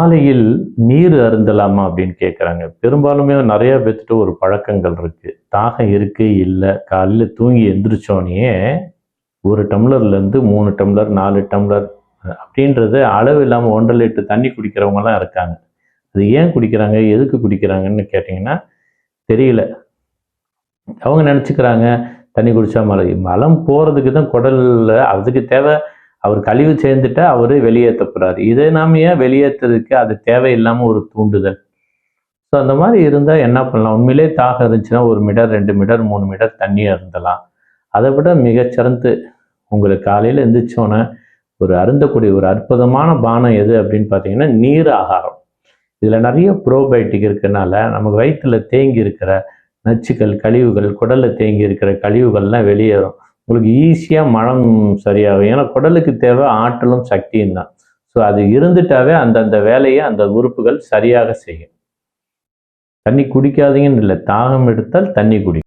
காலையில் நீர் அருந்தலாமா அப்படின்னு கேட்குறாங்க. பெரும்பாலுமே நிறைய பேர்த்துட்ட ஒரு பழக்கங்கள் இருக்கு. தாகம் இருக்கு, இல்லை, காலையில் தூங்கி எந்திரிச்சோடனே 1 டம்ளர்லேருந்து 3 டம்ளர் 4 டம்ளர் அப்படின்றது அளவு இல்லாமல் 1.5 லிட்டர் தண்ணி குடிக்கிறவங்கலாம் இருக்காங்க. அது ஏன் குடிக்கிறாங்க, எதுக்கு குடிக்கிறாங்கன்னு கேட்டிங்கன்னா தெரியல. அவங்க நினச்சிக்கிறாங்க தண்ணி குடித்தா மலம் போகிறதுக்கு தான் குடலில் அதுக்கு தேவை. அவர் கழிவு சேர்ந்துட்டா அவரு வெளியேற்ற போறாரு. இதை நாம ஏன் வெளியேற்றுறதுக்கு அது தேவையில்லாமல் ஒரு தூண்டுதல். ஸோ அந்த மாதிரி இருந்தால் என்ன பண்ணலாம், உண்மையிலே தாகம் இருந்துச்சுன்னா 1 மிடர் 2 மிடர் 3 மிடர் தண்ணி அருந்தலாம். அதை விட மிகச்சிறந்து உங்களுக்கு காலையில் எந்திரிச்சோன்னே ஒரு அருந்தக்கூடிய ஒரு அற்புதமான பானம் எது அப்படின்னு பார்த்தீங்கன்னா நீர் ஆகாரம். இதில் நிறைய ப்ரோபயோட்டிக் இருக்கிறதுனால நமக்கு வயிற்றில் தேங்கி இருக்கிற நச்சுக்கள், கழிவுகள், குடலில் தேங்கி இருக்கிற கழிவுகள்லாம் வெளியேறும். உங்களுக்கு ஈஸியாக மனம் சரியாகும். ஏன்னா குடலுக்கு தேவை ஆற்றலும் சக்தியும் தான். ஸோ அது இருந்துட்டாவே அந்தந்த வேலையை அந்த உறுப்புகள் சரியாக செய்யும். தண்ணி குடிக்காதீங்கன்னு இல்லை, தாகம் எடுத்தால் தண்ணி குடி.